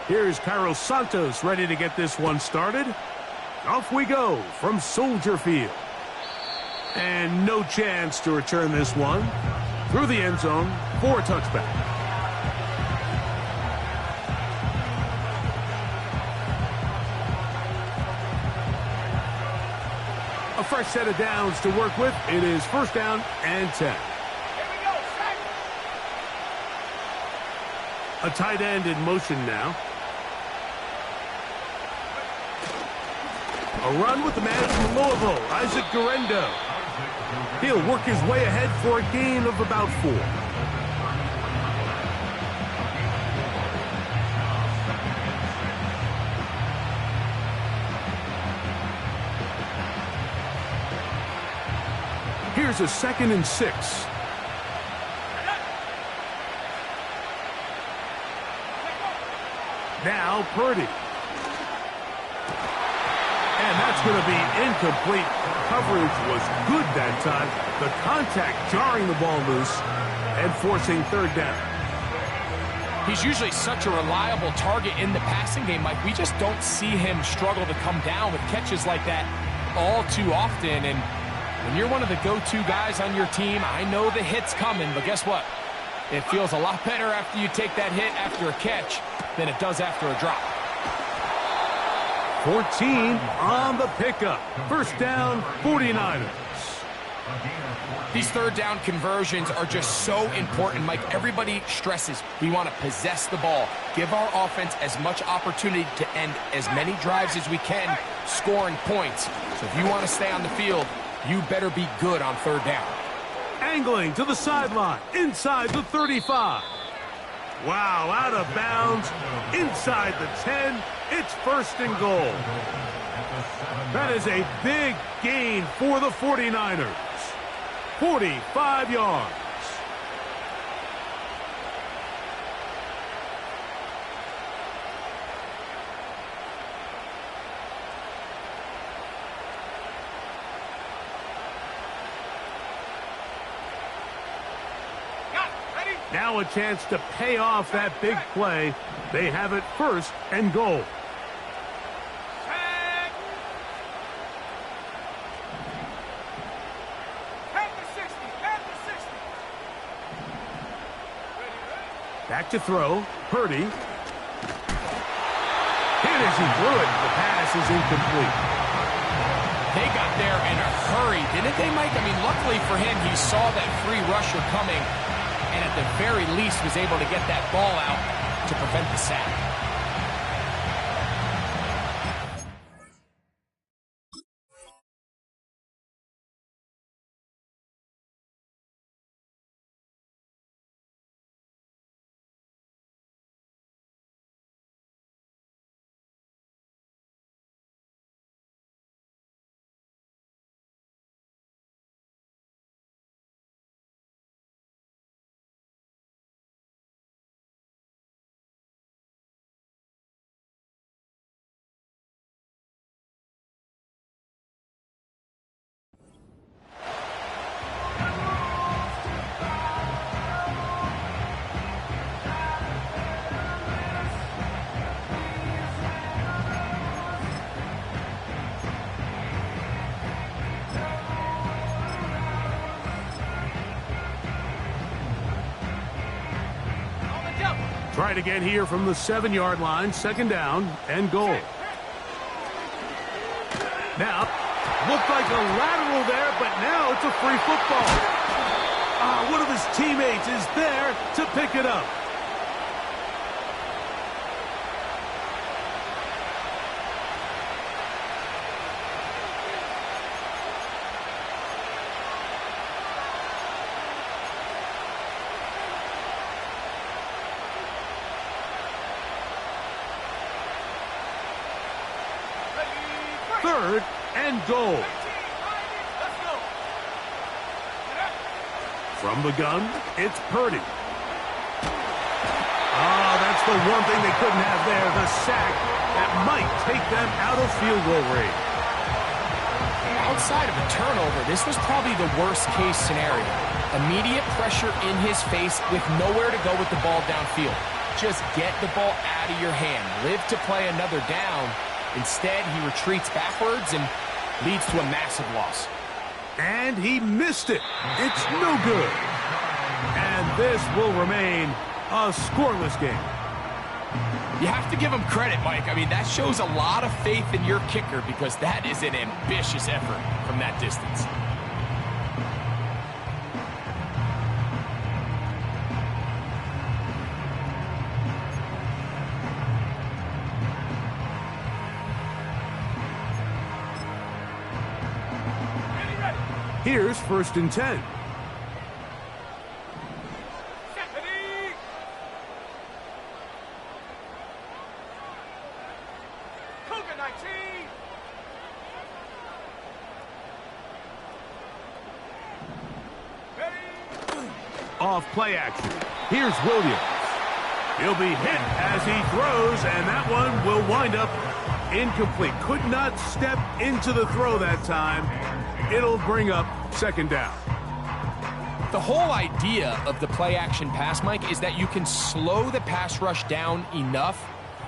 Here's Cairo Santos ready to get this one started. Off we go from Soldier Field. And no chance to return this one. Through the end zone for a touchback. A fresh set of downs to work with. It is first down and 10. A tight end in motion now. A run with the man from Louisville, Isaac Guerendo. He'll work his way ahead for a gain of about 4. Here's a 2nd and 6. Now Purdy. And that's going to be incomplete. Coverage was good that time. The contact jarring the ball loose and forcing third down. He's usually such a reliable target in the passing game, Mike. We just don't see him struggle to come down with catches like that all too often. And when you're one of the go-to guys on your team, I know the hit's coming, but guess what? It feels a lot better after you take that hit after a catch than it does after a drop. 14 on the pickup. First down, 49ers. These third down conversions are just so important, Mike. Everybody stresses we want to possess the ball, give our offense as much opportunity to end as many drives as we can, scoring points. So if you want to stay on the field, you better be good on third down. Angling to the sideline, inside the 35. Wow, out of bounds, inside the 10. It's first and goal. That is a big gain for the 49ers. 45 yards. Now a chance to pay off that big play. They have it first and goal. Back to throw. Purdy. Hit as he threw it. The pass is incomplete. They got there in a hurry, didn't they, Mike? I mean, luckily for him, he saw that free rusher coming, and at the very least was able to get that ball out to prevent the sack. Try to get here from the 7-yard line. Second down and goal. Now, looked like a lateral there, but now it's a free football. One of his teammates is there to pick it up. Third and goal. From the gun, it's Purdy. That's the one thing they couldn't have there, the sack that might take them out of field goal range. I'll outside of a turnover, this was probably the worst-case scenario. Immediate pressure in his face with nowhere to go with the ball downfield. Just get the ball out of your hand. Live to play another down. Instead, he retreats backwards and leads to a massive loss. And he missed it. It's no good. And this will remain a scoreless game. You have to give him credit, Mike. I mean, that shows a lot of faith in your kicker because that is an ambitious effort from that distance. Here's 1st and 10. Off play action. Here's Williams. He'll be hit as he throws, and that one will wind up incomplete. Could not step into the throw that time. It'll bring up 2nd down. The whole idea of the play action pass, Mike, is that you can slow the pass rush down enough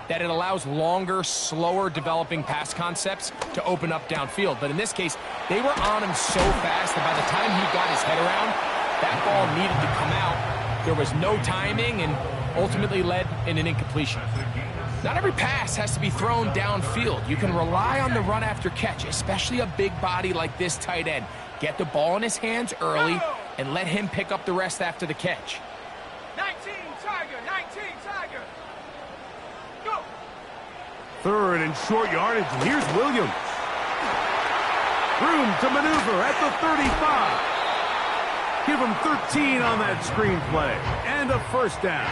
that it allows longer, slower developing pass concepts to open up downfield. But in this case, they were on him so fast that by the time he got his head around, that ball needed to come out. There was no timing and ultimately led in an incompletion. Not every pass has to be thrown downfield. You can rely on the run after catch, especially a big body like this tight end. Get the ball in his hands early and let him pick up the rest after the catch. 19 Tiger, 19 Tiger. Go. 3rd and short yardage. Here's Williams. Room to maneuver at the 35. Give him 13 on that screenplay. And a 1st down.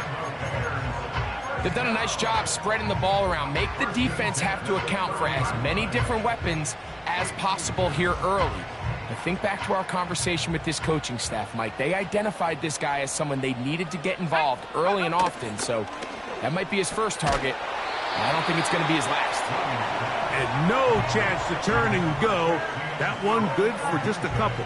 They've done a nice job spreading the ball around. Make the defense have to account for as many different weapons as possible here early. But think back to our conversation with this coaching staff, Mike. They identified this guy as someone they needed to get involved early and often. So that might be his first target. I don't think it's going to be his last. And no chance to turn and go. That one good for just a couple.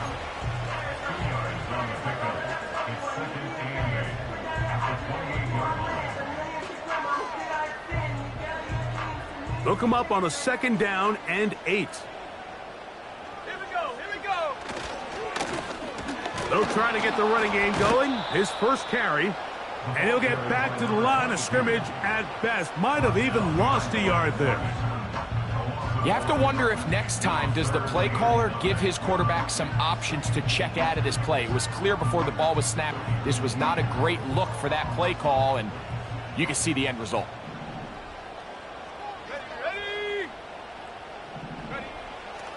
They'll come up on a 2nd down and 8. Here we go, here we go. They'll try to get the running game going. His first carry. And he'll get back to the line of scrimmage at best. Might have even lost a yard there. You have to wonder if next time does the play caller give his quarterback some options to check out of this play. It was clear before the ball was snapped. This was not a great look for that play call, and you can see the end result.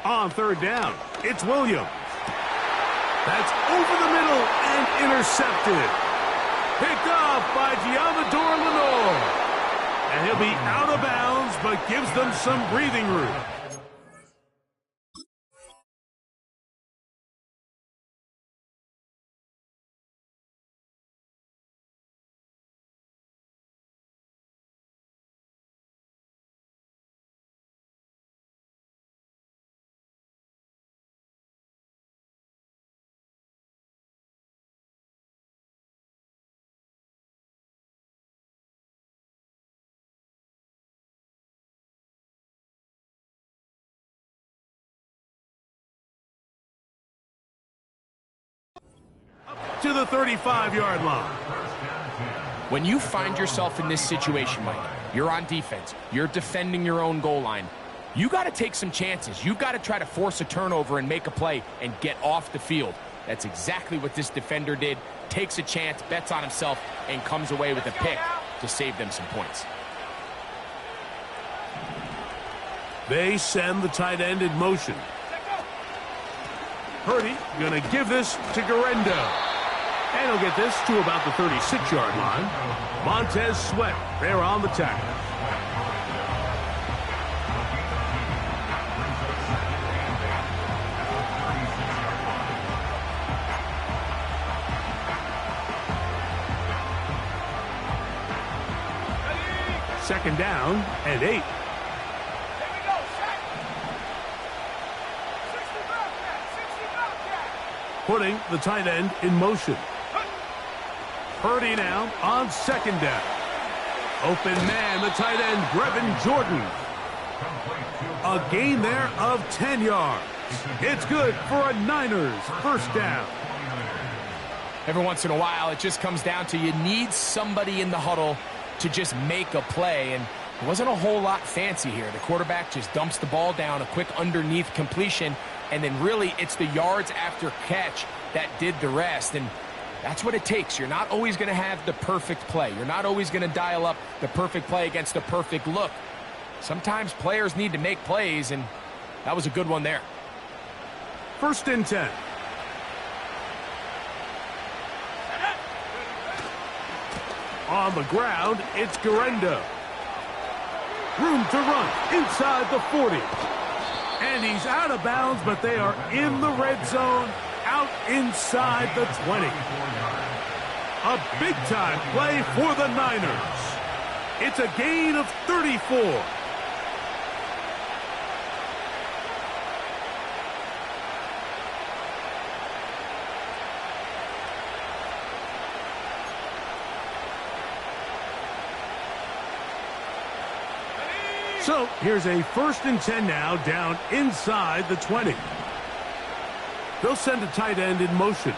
On 3rd down, it's Williams. That's over the middle and intercepted. Picked off by Giamador Lenore. And he'll be out of bounds, but gives them some breathing room. To the 35-yard line. When you find yourself in this situation, Mike, you're on defense, you're defending your own goal line, you got to take some chances. You've got to try to force a turnover and make a play and get off the field. That's exactly what this defender did. Takes a chance, bets on himself, and comes away with a pick to save them some points. They send the tight end in motion. Purdy going to give this to Guerendo. And he'll get this to about the 36-yard line. Montez Sweat there on the tackle. Second down and 8. Here we go, set. 60 back. putting the tight end in motion. Purdy now on second down. Open man, the tight end, Brevin Jordan. A gain there of 10 yards. It's good for a Niners first down. Every once in a while, it just comes down to you need somebody in the huddle to just make a play, and it wasn't a whole lot fancy here. The quarterback just dumps the ball down, a quick underneath completion, and then really it's the yards after catch that did the rest, and that's what it takes. You're not always going to have the perfect play. You're not always going to dial up the perfect play against the perfect look. Sometimes players need to make plays, and that was a good one there. First and 10. On the ground, it's Guerendo. Room to run inside the 40. And he's out of bounds, but they are in the red zone, out inside the 20. A big-time play for the Niners. It's a gain of 34. So here's a first and 10 now, down inside the 20. They'll send a tight end in motion.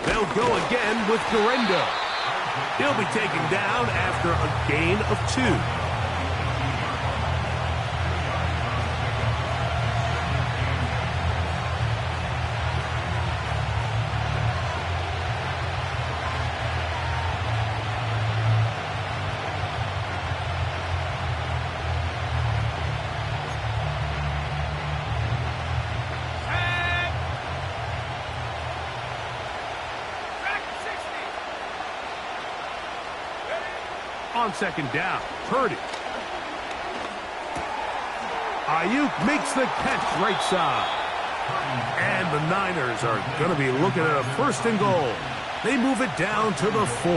They'll go again with Guerendo. He'll be taken down after a gain of 2. On second down, Purdy. Ayuk makes the catch right side. And the Niners are going to be looking at a first and goal. They move it down to the 4.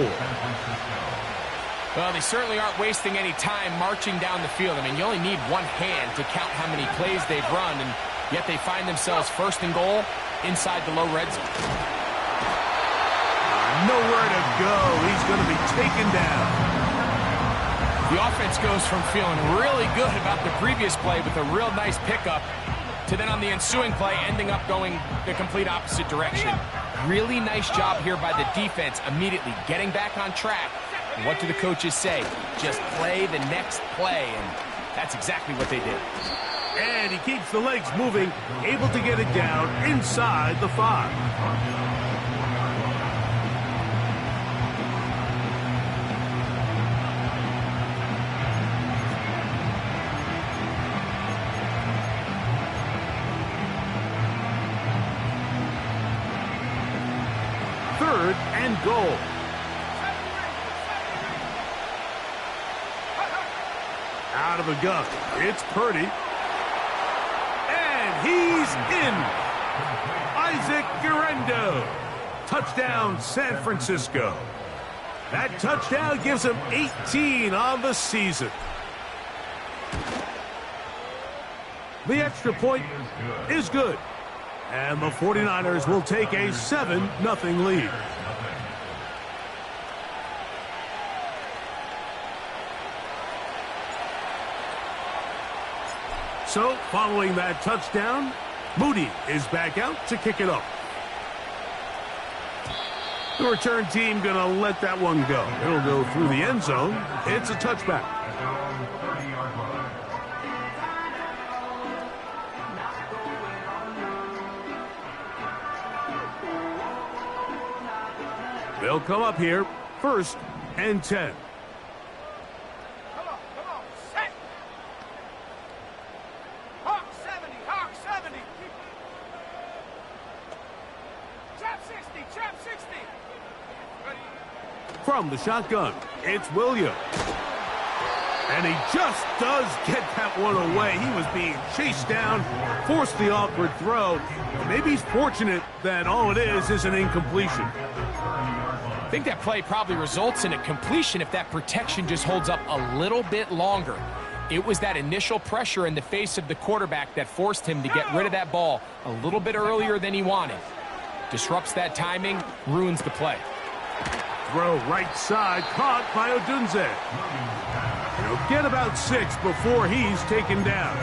Well, they certainly aren't wasting any time marching down the field. I mean, you only need one hand to count how many plays they've run, and yet they find themselves first and goal inside the low red zone. Nowhere to go. He's going to be taken down. The offense goes from feeling really good about the previous play with a real nice pickup to then on the ensuing play ending up going the complete opposite direction. Really nice job here by the defense immediately getting back on track. And what do the coaches say? Just play the next play, and that's exactly what they did. And he keeps the legs moving, able to get it down inside the 5. Third and goal. Out of the gun, it's Purdy. And he's in. Isaac Guerendo. Touchdown, San Francisco. That touchdown gives him 18 on the season. The extra point is good. And the 49ers will take a 7-0 lead. So, following that touchdown, Moody is back out to kick it off. The return team going to let that one go. It'll go through the end zone. It's a touchback. They'll come up here, first and 10. Come on, set. Hawk 70. Trap 60. Ready. From the shotgun, it's Williams. And he just does get that one away. He was being chased down, forced the awkward throw. Maybe he's fortunate that all it is an incompletion. I think that play probably results in a completion if that protection just holds up a little bit longer. It was that initial pressure in the face of the quarterback that forced him to get rid of that ball a little bit earlier than he wanted. Disrupts that timing, ruins the play. Throw right side, caught by Odunze. He'll get about 6 before he's taken down.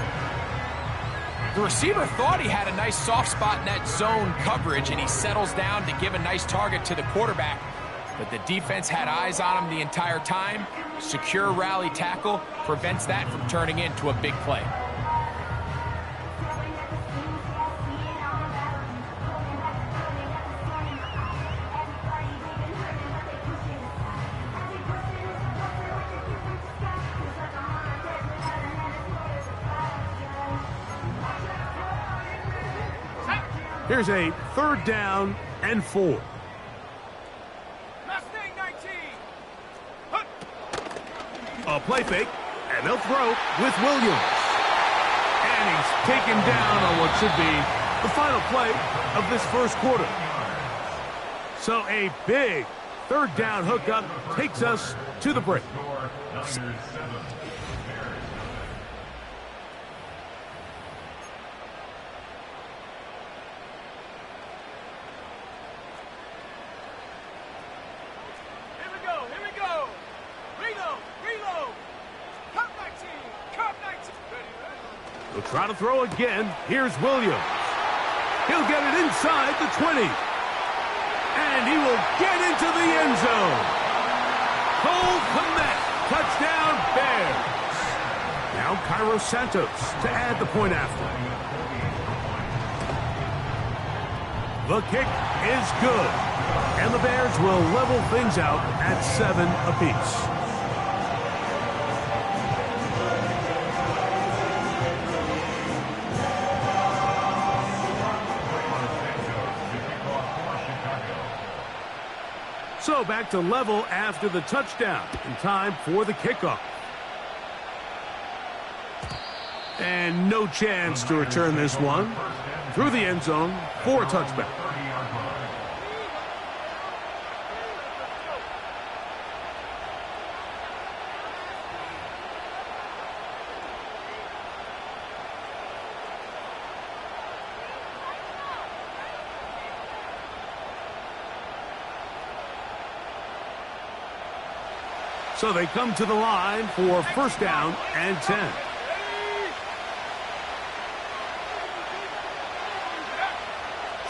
The receiver thought he had a nice soft spot in that zone coverage, and he settles down to give a nice target to the quarterback. But the defense had eyes on him the entire time. Secure rally tackle prevents that from turning into a big play. Here's a 3rd down and 4. Mustang 19. A play fake, and they'll throw with Williams. And he's taken down on what should be the final play of this first quarter. So a big 3rd down hookup takes us to the break. He'll try to throw again. Here's Williams. He'll get it inside the 20. And he will get into the end zone. Cole Kmet, touchdown Bears. Now Cairo Santos to add the point after. The kick is good. And the Bears will level things out at 7 apiece. So back to level after the touchdown. In time for the kickoff. And no chance to return this one. Through the end zone for a touchback. So they come to the line for 1st down and 10.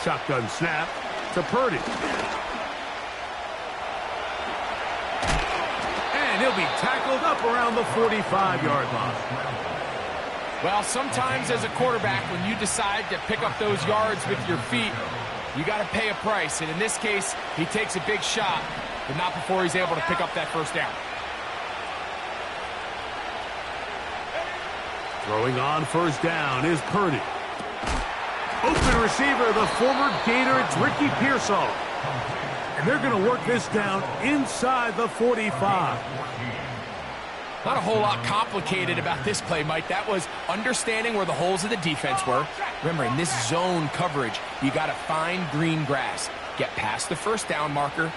Shotgun snap to Purdy. And he'll be tackled up around the 45-yard line. Well, sometimes as a quarterback, when you decide to pick up those yards with your feet, you got to pay a price. And in this case, he takes a big shot, but not before he's able to pick up that 1st down. Throwing on 1st down is Purdy. Open receiver, the former Gator, it's Ricky Pearsall. And they're going to work this down inside the 45. Not a whole lot complicated about this play, Mike. That was understanding where the holes of the defense were. Remember, in this zone coverage, you got to find green grass. Get past the 1st down marker,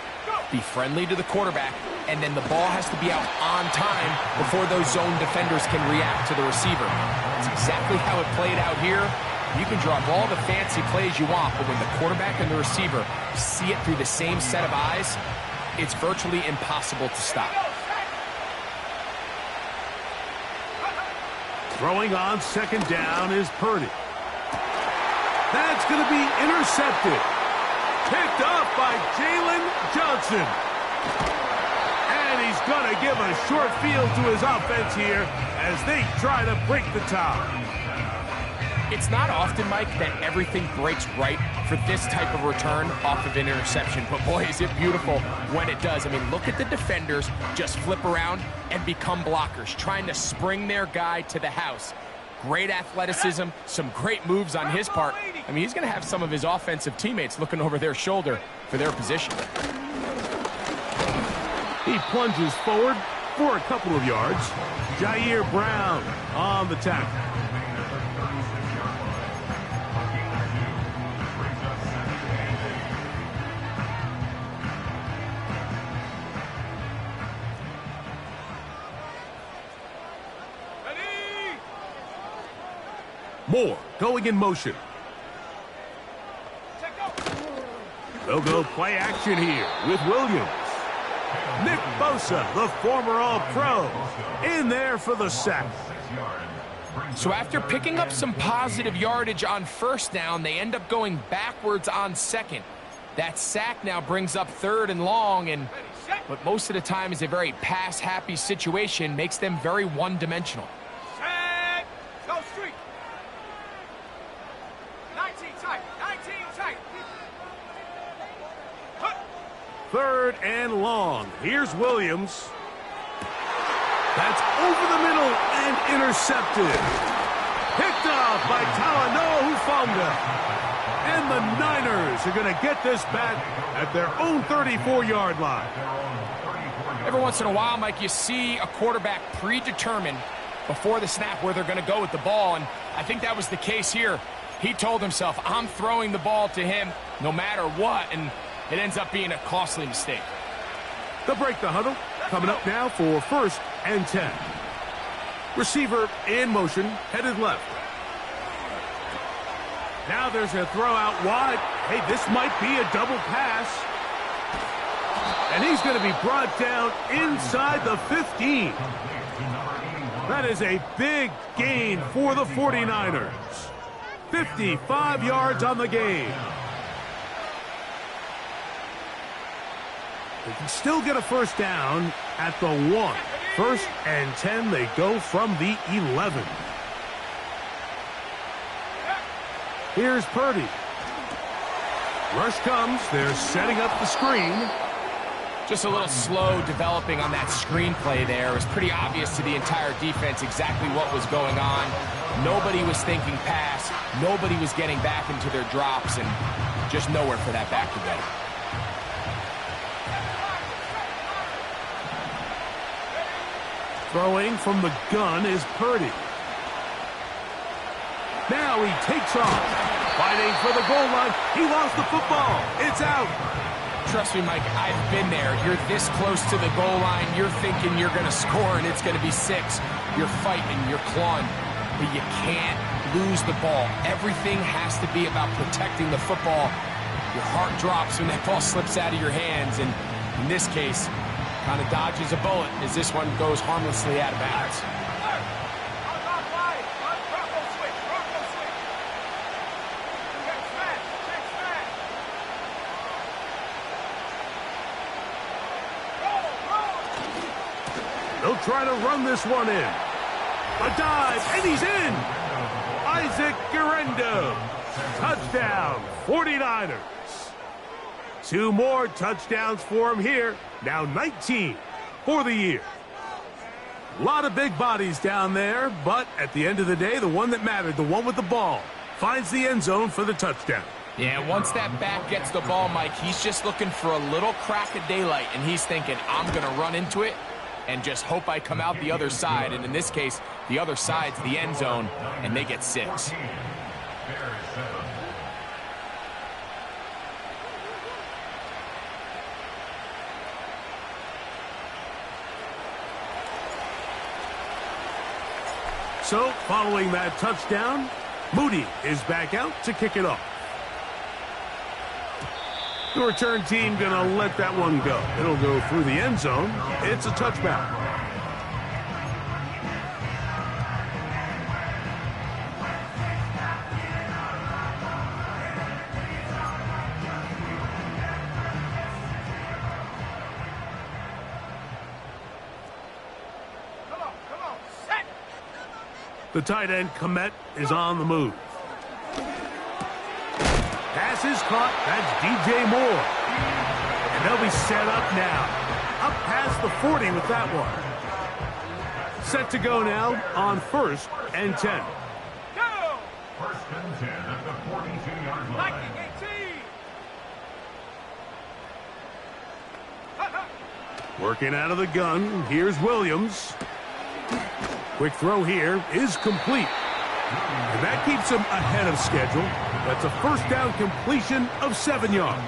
be friendly to the quarterback, and then the ball has to be out on time before those zone defenders can react to the receiver. That's exactly how it played out here. You can draw up all the fancy plays you want, but when the quarterback and the receiver see it through the same set of eyes, it's virtually impossible to stop. Throwing on 2nd down is Purdy. That's going to be intercepted. Picked up by Jalen Johnson. And he's going to give a short field to his offense here as they try to break the tie. It's not often, Mike, that everything breaks right for this type of return off of an interception. But boy, is it beautiful when it does. I mean, look at the defenders just flip around and become blockers, trying to spring their guy to the house. Great athleticism, some great moves on his part. I mean, he's going to have some of his offensive teammates looking over their shoulder for their position. He plunges forward for a couple of yards. Jair Brown on the tackle. Ready? Moore going in motion. They'll go play action here with Williams. Nick Bosa, the former All-Pro, in there for the sack. So after picking up some positive yardage on first down, they end up going backwards on second. That sack now brings up 3rd and long, and but most of the time is a very pass-happy situation, makes them very one-dimensional. Set. Go street. 19 tight. 19 tight. 3rd and long. Here's Williams. That's over the middle and intercepted. Picked off by Talanoa Hufanga. And the Niners are going to get this back at their own 34-yard line. Every once in a while, Mike, you see a quarterback predetermined before the snap where they're going to go with the ball, and I think that was the case here. He told himself, I'm throwing the ball to him no matter what, and it ends up being a costly mistake. They'll break the huddle. Coming up now for 1st and 10. Receiver in motion, headed left. Now there's a throw out wide. Hey, this might be a double pass. And he's going to be brought down inside the 15. That is a big gain for the 49ers. 55 yards on the game. They can still get a first down at the 1. 1st and 10, they go from the 11. Here's Purdy. Rush comes. They're setting up the screen. Just a little slow developing on that screenplay there. It was pretty obvious to the entire defense exactly what was going on. Nobody was thinking pass. Nobody was getting back into their drops, and just nowhere for that back to go. Throwing from the gun is Purdy. Now he takes off. Fighting for the goal line. He lost the football. It's out. Trust me, Mike, I've been there. You're this close to the goal line. You're thinking you're going to score, and it's going to be 6. You're fighting. You're clawing. But you can't lose the ball. Everything has to be about protecting the football. Your heart drops when that ball slips out of your hands, and in this case, kind of dodges a bullet as this one goes harmlessly out of bounds. They'll try to run this one in. A dive, and he's in. Isaac Guerendo. Touchdown, 49ers. 2 more touchdowns for him here. Now 19 for the year. A lot of big bodies down there, but at the end of the day, the one that mattered, the one with the ball, finds the end zone for the touchdown. Yeah, once that back gets the ball, Mike, he's just looking for a little crack of daylight, and he's thinking, I'm going to run into it and just hope I come out the other side. And in this case, the other side's the end zone, and they get 6. So, following that touchdown, Moody is back out to kick it off. The return team going to let that one go. It'll go through the end zone. It's a touchback. Come on, set. The tight end, Komet, is on the move. Pass is caught. That's DJ Moore. And they'll be set up now. Up past the 40 with that one. Set to go now on 1st and 10. Go. 1st and 10 at the 42-yard line. Lightning 18. Working out of the gun. Here's Williams. Quick throw here is complete. And that keeps him ahead of schedule. That's a first down completion of 7 yards.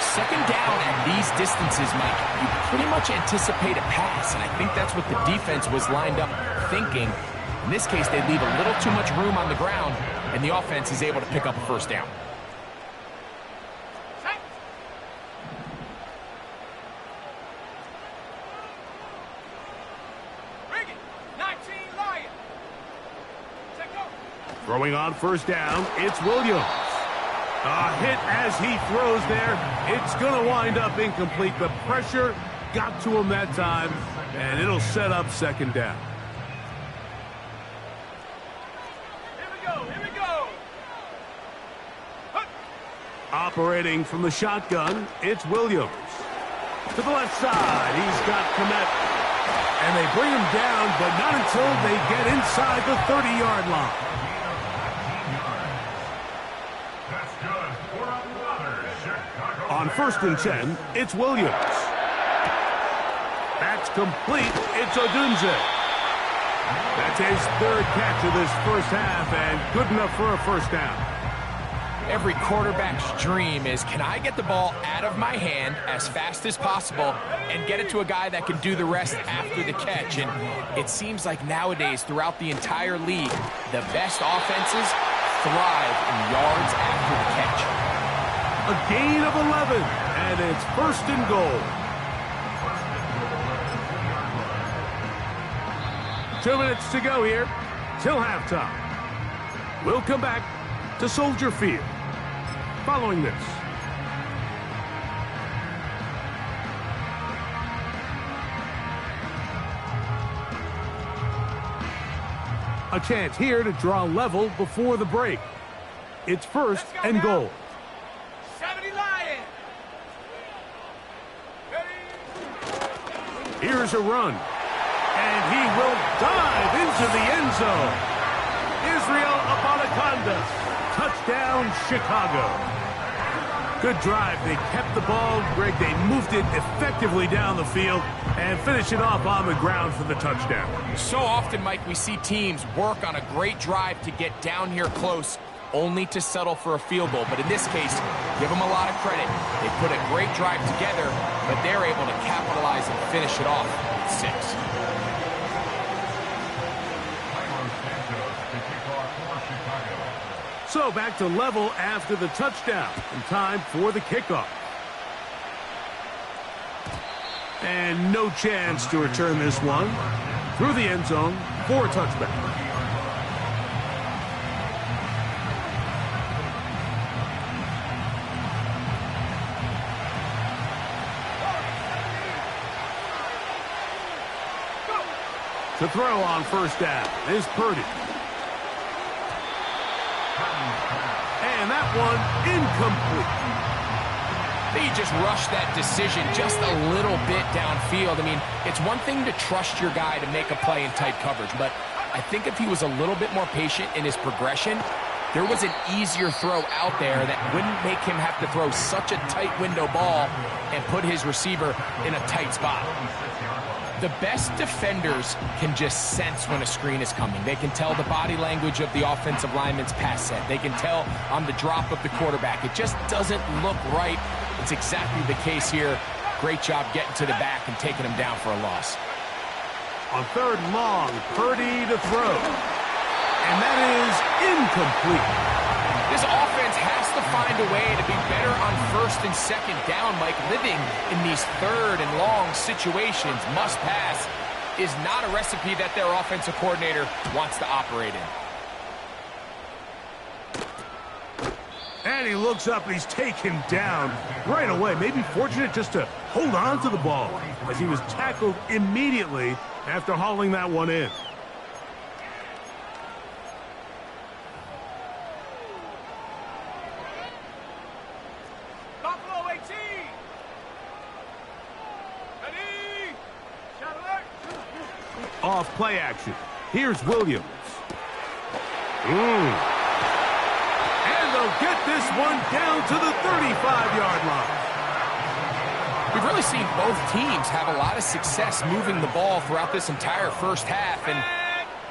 Second down at these distances, Mike, you pretty much anticipate a pass, and I think that's what the defense was lined up thinking. In this case, they leave a little too much room on the ground, and the offense is able to pick up a first down. Set. Bring it. 19 Lion. Take go. Throwing on first down, it's Williams. A hit as he throws there. It's going to wind up incomplete. The pressure got to him that time, and it'll set up second down. Here we go. Here we go. Hup. Operating from the shotgun, it's Williams. To the left side, he's got Kmet. And they bring him down, but not until they get inside the 30-yard line. That's good for another Chicago. On 1st and 10, it's Williams. That's complete. It's Odunze. That's his 3rd catch of this first half, and good enough for a first down. Every quarterback's dream is, can I get the ball out of my hand as fast as possible and get it to a guy that can do the rest after the catch? And it seems like nowadays, throughout the entire league, the best offenses thrive in yards after the catch. A gain of 11, and it's 1st and goal. 2 minutes to go here till halftime. We'll come back to Soldier Field following this. A chance here to draw level before the break. It's 1st and goal. 70 Lion. Ready. Here's a run. And he will dive into the end zone. Israel Abanikanda. Touchdown, Chicago. Good drive. They kept the ball. Greg, they moved it effectively down the field and finish it off on the ground for the touchdown. So often, Mike, we see teams work on a great drive to get down here close, only to settle for a field goal. But in this case, give them a lot of credit. They put a great drive together, but they're able to capitalize and finish it off with 6. So back to level after the touchdown, and time for the kickoff. And no chance to return this one through the end zone for a touchback. To throw on first down is Purdy. And that one incomplete. They just rushed that decision just a little bit downfield. I mean, it's one thing to trust your guy to make a play in tight coverage, but I think if he was a little bit more patient in his progression, there was an easier throw out there that wouldn't make him have to throw such a tight window ball and put his receiver in a tight spot. The best defenders can just sense when a screen is coming. They can tell the body language of the offensive lineman's pass set. They can tell on the drop of the quarterback. It just doesn't look right. It's exactly the case here. Great job getting to the back and taking him down for a loss. On 3rd and long, Purdy to throw. And that is incomplete. This offense has to find a way to be better on 1st and 2nd down, Mike. Living in these 3rd and long situations, must pass, is not a recipe that their offensive coordinator wants to operate in. And he looks up and he's taken down right away. Maybe fortunate just to hold on to the ball as he was tackled immediately after hauling that one in. Buffalo 18. Ready. Shot alert. Off play action. Here's Williams. And they'll get this one down to the 35-yard line. We've really seen both teams have a lot of success moving the ball throughout this entire first half, and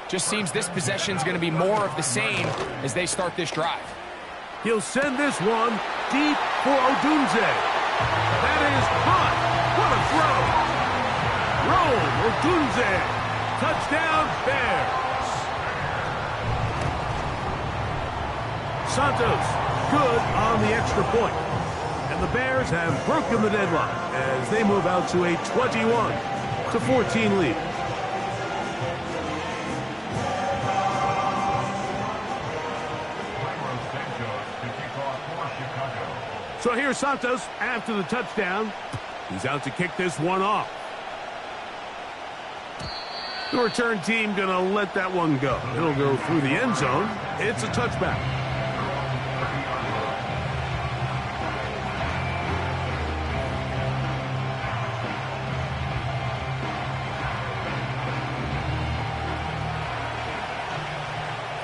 just seems this possession is going to be more of the same as they start this drive. He'll send this one deep for Odunze. That is caught. What a throw. Roll, Odunze. Touchdown, Bears. Santos, good on the extra point. And the Bears have broken the deadlock as they move out to a 21-14 lead. So here's Santos after the touchdown. He's out to kick this one off. The return team going to let that one go. It'll go through the end zone. It's a touchback.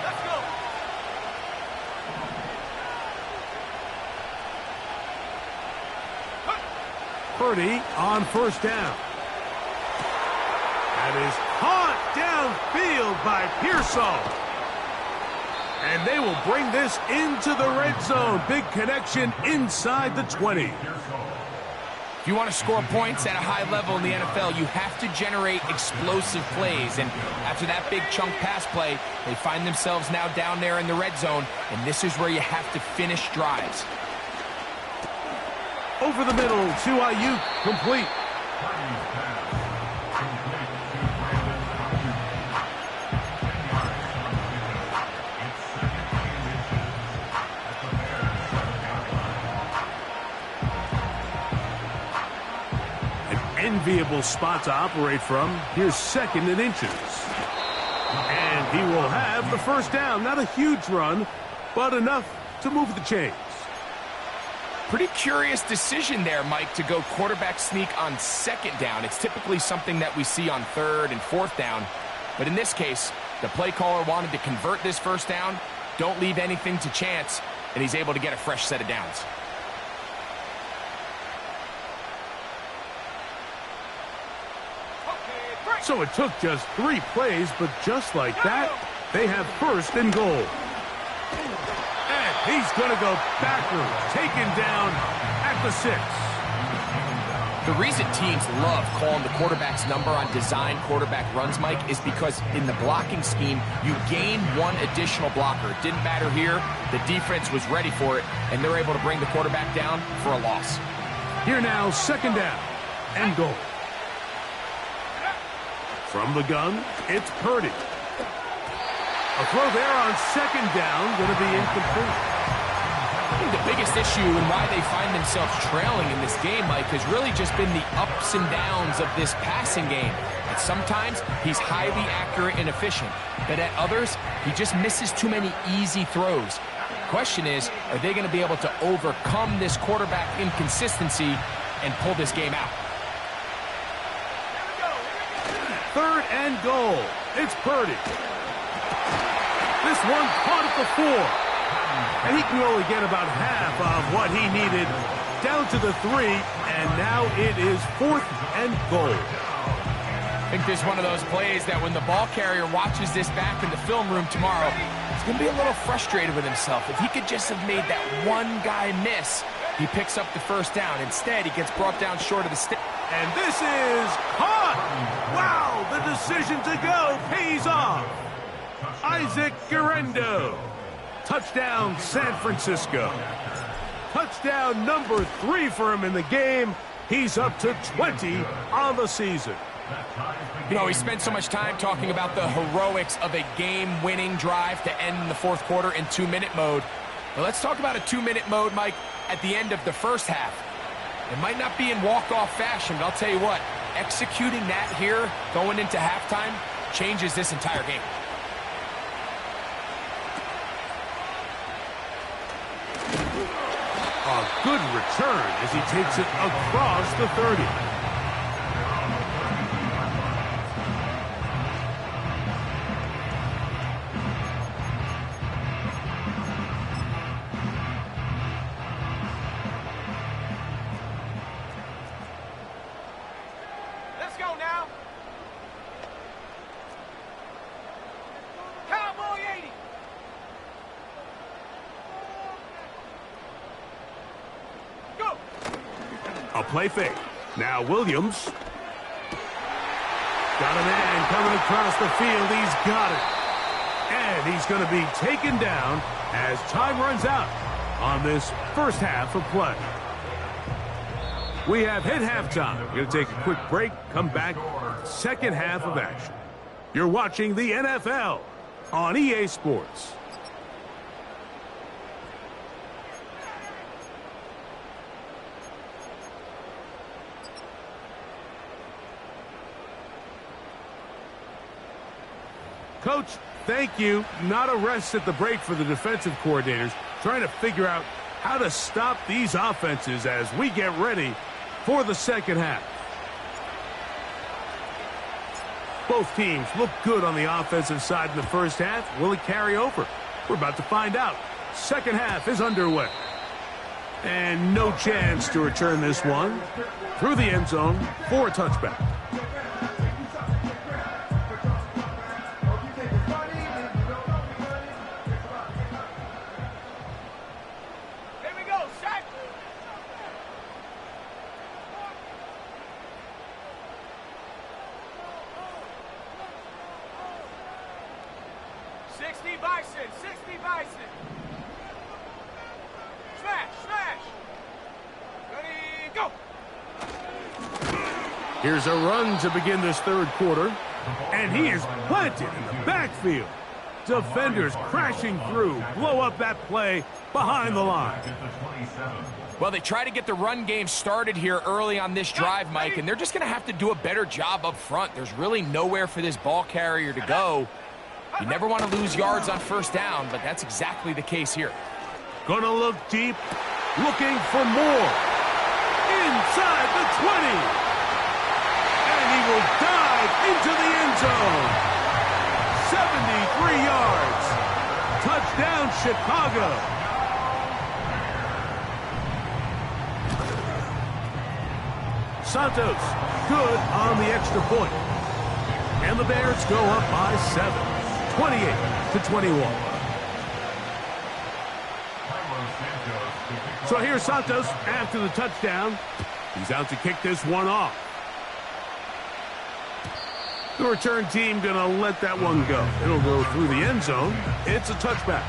Let's go. Purdy on first down. That is caught downfield by Pearsall. And they will bring this into the red zone. Big connection inside the 20. If you want to score points at a high level in the NFL, you have to generate explosive plays. And after that big chunk pass play, they find themselves now down there in the red zone. And this is where you have to finish drives. Over the middle to Ayuk, complete. Enviable spot to operate from. Here's second and inches. And he will have the first down. Not a huge run, but enough to move the chains. Pretty curious decision there, Mike, to go quarterback sneak on second down. It's typically something that we see on third and fourth down. But in this case, the play caller wanted to convert this first down, don't leave anything to chance, and he's able to get a fresh set of downs. So it took just 3 plays, but just like that, they have first and goal. And he's going to go backwards, taken down at the 6. The reason teams love calling the quarterback's number on design quarterback runs, Mike, is because in the blocking scheme, you gain one additional blocker. It didn't matter here. The defense was ready for it, and they're able to bring the quarterback down for a loss. Here now, second down and goal. From the gun, it's Purdy. A throw there on second down, going to be incomplete. I think the biggest issue and why they find themselves trailing in this game, Mike, has really just been the ups and downs of this passing game. And sometimes he's highly accurate and efficient, but at others, he just misses too many easy throws. Question is, are they going to be able to overcome this quarterback inconsistency and pull this game out? Third and goal. It's Purdy. This one caught at the 4. And he can only get about half of what he needed. Down to the 3, and now it is 4th and goal. I think this is one of those plays that when the ball carrier watches this back in the film room tomorrow, he's going to be a little frustrated with himself. If he could just have made that one guy miss, he picks up the first down. Instead, he gets brought down short of the stick. And this is caught. Wow, the decision to go pays off. Isaac Guerendo. Touchdown, San Francisco. Touchdown number 3 for him in the game. He's up to 20 on the season. You know, he spent so much time talking about the heroics of a game-winning drive to end the fourth quarter in 2-minute mode. But let's talk about a 2-minute mode, Mike, at the end of the first half. It might not be in walk-off fashion, but I'll tell you what, executing that here, going into halftime, changes this entire game. A good return as he takes it across the 30. Let's go now. Cowboy 80. Go. A play fake. Now Williams. Got a man coming across the field. He's got it. And he's going to be taken down as time runs out on this first half of play. We have hit halftime. We're going to take a quick break, come back, second half of action. You're watching the NFL on EA Sports. Coach, thank you. Not a rest at the break for the defensive coordinators, trying to figure out how to stop these offenses as we get ready for the second half. Both teams look good on the offensive side in the first half. Will it carry over? We're about to find out. Second half is underway. And no chance to return this one through the end zone for a touchback. Here's a run to begin this third quarter, and he is planted in the backfield. Defenders crashing through, blow up that play behind the line. Well, they try to get the run game started here early on this drive, Mike, and they're just going to have to do a better job up front. There's really nowhere for this ball carrier to go. You never want to lose yards on first down, but that's exactly the case here. Gonna look deep, looking for more. Inside the 20. And he will dive into the end zone. 73 yards. Touchdown, Chicago. Santos, good on the extra point. And the Bears go up by 7, 28-21. So here's Santos after the touchdown. He's out to kick this one off. The return team going to let that one go. It'll go through the end zone. It's a touchback.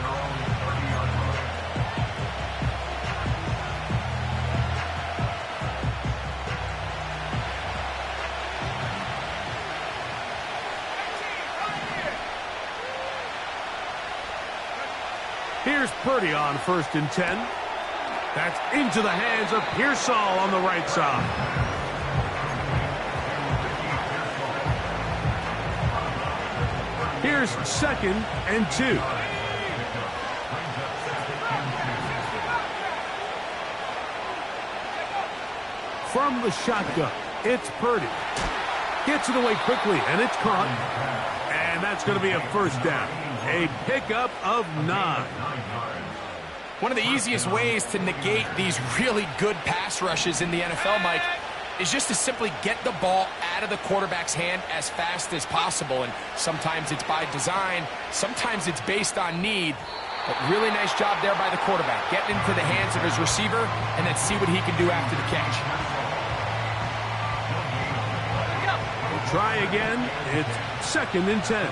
Here's Purdy on 1st and 10. That's into the hands of Pearsall on the right side. Here's 2nd and 2. From the shotgun, it's Purdy. Gets it away quickly, and it's caught. And that's going to be a first down. A pickup of 9. One of the easiest ways to negate these really good pass rushes in the NFL, Mike, is just to simply get the ball out of the quarterback's hand as fast as possible. And sometimes it's by design, sometimes it's based on need. But really nice job there by the quarterback, getting into the hands of his receiver, and then see what he can do after the catch. We'll try again. It's 2nd and 10.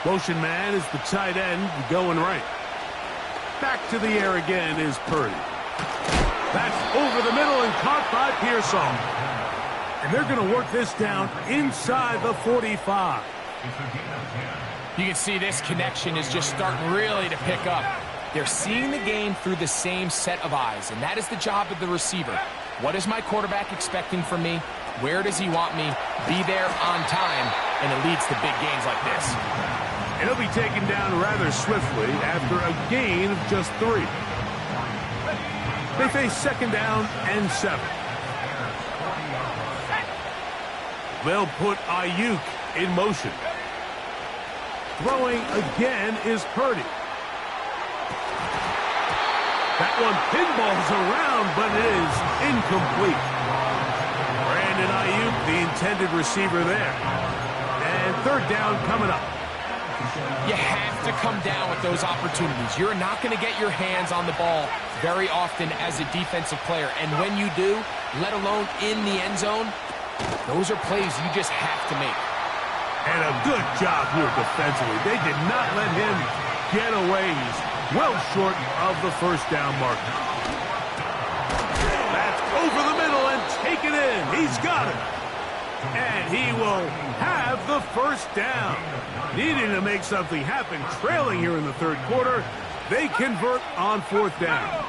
Motion man is the tight end going right. Back to the air again is Purdy. That's over the middle and caught by Pearsall. And they're going to work this down inside the 45. You can see this connection is just starting really to pick up. They're seeing the game through the same set of eyes, and that is the job of the receiver. What is my quarterback expecting from me? Where does he want me? Be there on time, and it leads to big gains like this. And he'll be taken down rather swiftly after a gain of just 3. They face 2nd down and 7. They'll put Ayuk in motion. Throwing again is Purdy. That one pinballs around, but it is incomplete. Brandon Ayuk, the intended receiver there. And 3rd down coming up. You have to come down with those opportunities. You're not going to get your hands on the ball very often as a defensive player. And when you do, let alone in the end zone, Those are plays you just have to make. And a good job here defensively. They did not let him get away. He's well short of the first down marker. That's over the middle and taken in. He's got it. And he will have the first down. Needing to make something happen, trailing here in the third quarter. They convert on fourth down.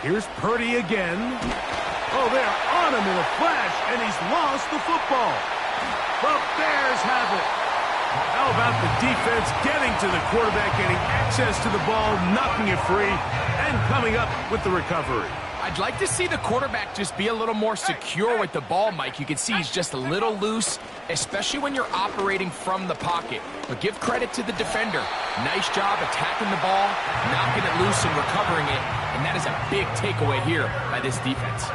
Here's Purdy again. Oh, they're on him in a flash, and he's lost the football. The Bears have it. How about the defense getting to the quarterback, getting access to the ball, knocking it free, and coming up with the recovery? I'd like to see the quarterback just be a little more secure with the ball, Mike. You can see he's just a little loose, especially when you're operating from the pocket. But give credit to the defender. Nice job attacking the ball, knocking it loose and recovering it. And that is a big takeaway here by this defense.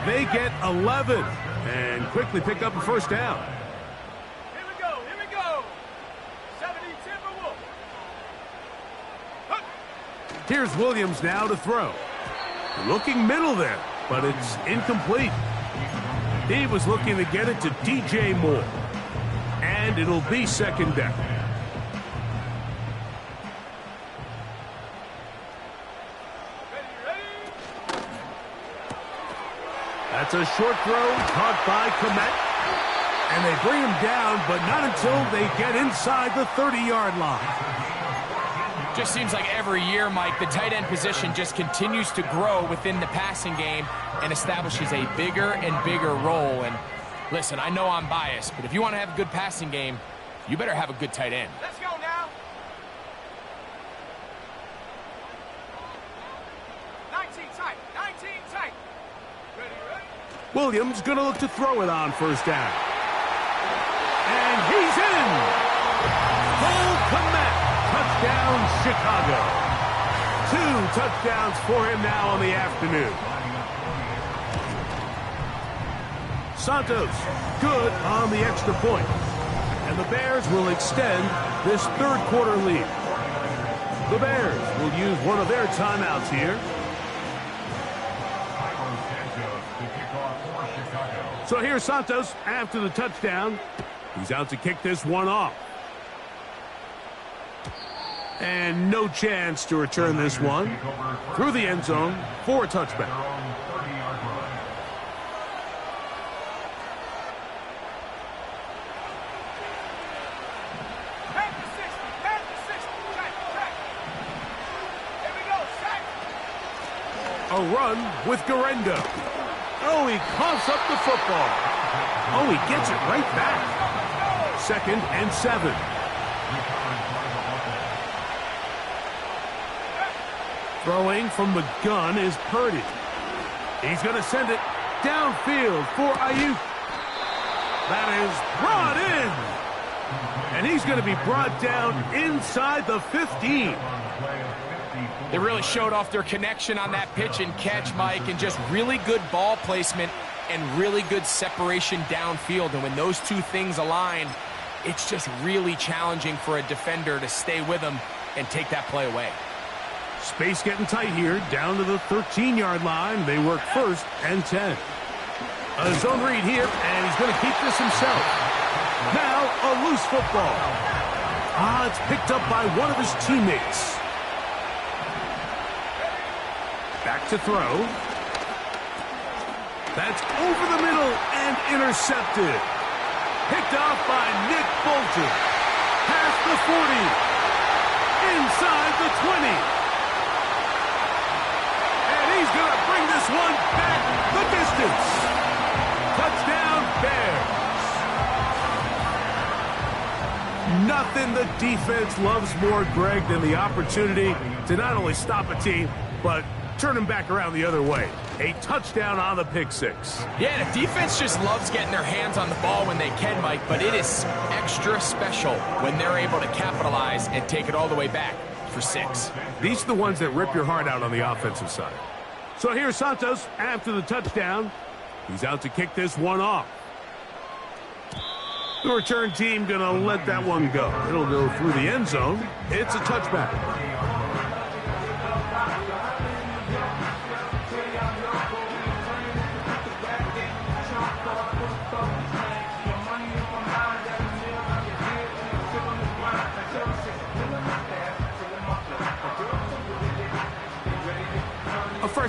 They get 11 and quickly pick up a first down. Here we go, here we go. 70 Timberwolves. Here's Williams now to throw. Looking middle there, but it's incomplete. He was looking to get it to DJ Moore. And it'll be second down. That's a short throw caught by Kmet. And they bring him down, but not until they get inside the 30-yard line. Just seems like every year, Mike, the tight end position just continues to grow within the passing game and establishes a bigger and bigger role. And listen, I know I'm biased, but if you want to have a good passing game, you better have a good tight end. Let's go now. 19 tight, 19 tight. Ready, ready? Williams going to look to throw it on first down. And he's in. Cole Kmet. Touchdown, Chicago. 2 touchdowns for him now on the afternoon. Santos, good on the extra point. And the Bears will extend this third quarter lead. The Bears will use one of their timeouts here. So here's Santos after the touchdown. He's out to kick this one off. And no chance to return this one through the end zone for a touchback. A run with Garendo. Oh, he coughs up the football. Oh, he gets it right back. 2nd and 7. Throwing from the gun is Purdy. He's going to send it downfield for Ayuk. That is brought in. And he's going to be brought down inside the 15. They really showed off their connection on that pitch and catch, Mike, and just really good ball placement and really good separation downfield. And when those two things align, it's just really challenging for a defender to stay with them and take that play away. Space getting tight here, down to the 13-yard line. They work 1st and 10. A zone read here, and he's going to keep this himself. Now a loose football. It's picked up by one of his teammates. Back to throw. That's over the middle and intercepted. Picked off by Nick Bolton. Past the 40. Inside the 20. He's going to bring this one back the distance. Touchdown, Bears. Nothing the defense loves more, Greg, than the opportunity to not only stop a team, but turn them back around the other way. A touchdown on the pick six. Yeah, the defense just loves getting their hands on the ball when they can, Mike, but it is extra special when they're able to capitalize and take it all the way back for 6. These are the ones that rip your heart out on the offensive side. So here's Santos after the touchdown. He's out to kick this one off. The return team going to let that one go. It'll go through the end zone. It's a touchback.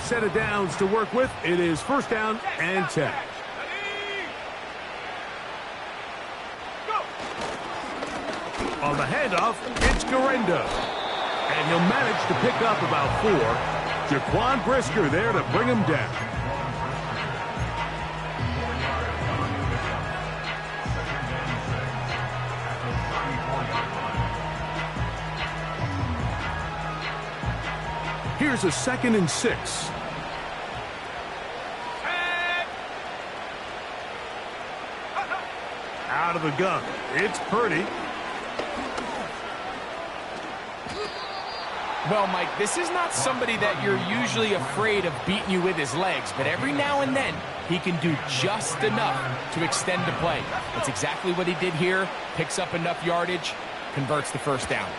set of downs to work with. It is first down and 10. Ready? Go! On the handoff, it's Guerrero. And he'll manage to pick up about 4. Jaquan Brisker there to bring him down. Here's a 2nd and 6. Out of the gun. It's Purdy. Well, Mike, this is not somebody that you're usually afraid of beating you with his legs, but every now and then he can do just enough to extend the play. That's exactly what he did here. Picks up enough yardage, converts the first down.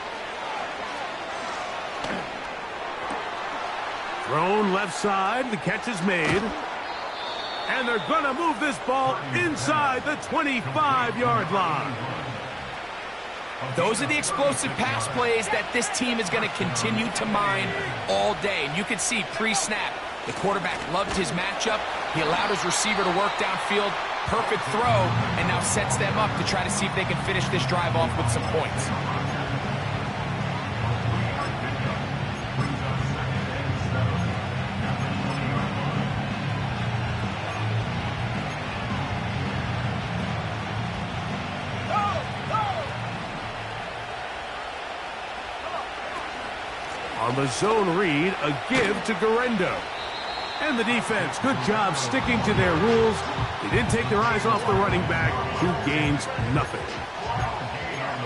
Thrown left side. The catch is made. And they're going to move this ball inside the 25-yard line. Those are the explosive pass plays that this team is going to continue to mine all day. And you can see pre-snap, the quarterback loved his matchup. He allowed his receiver to work downfield. Perfect throw, and now sets them up to try to see if they can finish this drive off with some points. On the zone read, a give to Guerrero. And the defense, good job sticking to their rules. They didn't take their eyes off the running back, who gains nothing.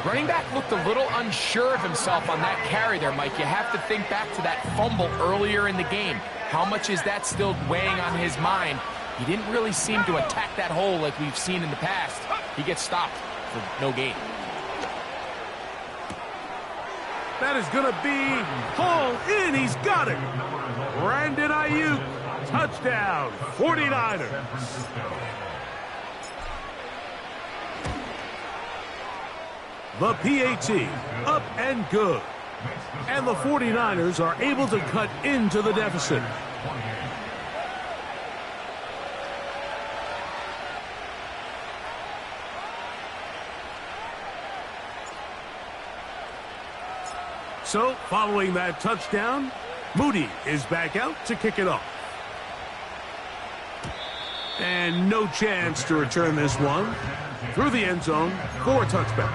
Running back looked a little unsure of himself on that carry there, Mike. You have to think back to that fumble earlier in the game. How much is that still weighing on his mind? He didn't really seem to attack that hole like we've seen in the past. He gets stopped for no gain. That is going to be hauled in. He's got it. Brandon Ayuk, touchdown, 49ers. The PAT, up and good. And the 49ers are able to cut into the deficit. So, following that touchdown, Moody is back out to kick it off. And no chance to return this one through the end zone for a touchback.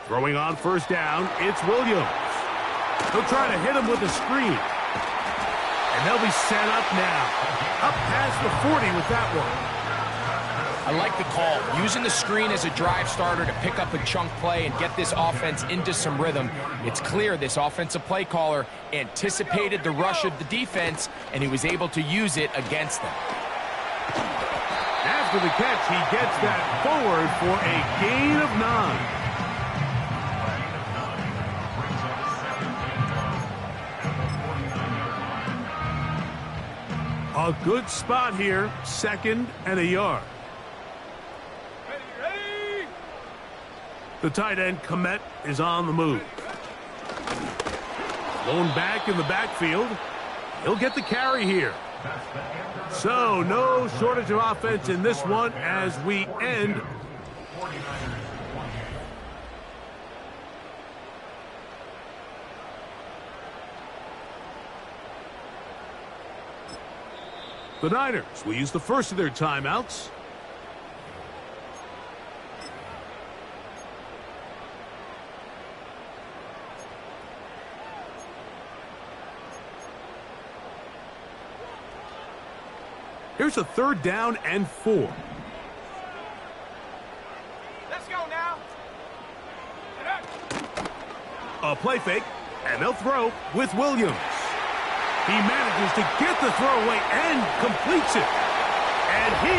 Throwing on first down, it's Williams. He'll try to hit him with a screen. And they'll be set up now. Up past the 40 with that one. I like the call. Using the screen as a drive starter to pick up a chunk play and get this offense into some rhythm. It's clear this offensive play caller anticipated the rush of the defense, and he was able to use it against them. After the catch, he gets that forward for a gain of 9. A good spot here, 2nd and a yard. Ready? The tight end, Komet, is on the move. Thrown back in the backfield. He'll get the carry here. So, no shortage of offense in this one as we end. The Niners will use the first of their timeouts. Here's a 3rd down and 4. Let's go now. A play fake, and they'll throw with Williams. He manages to get the throw away and completes it. And he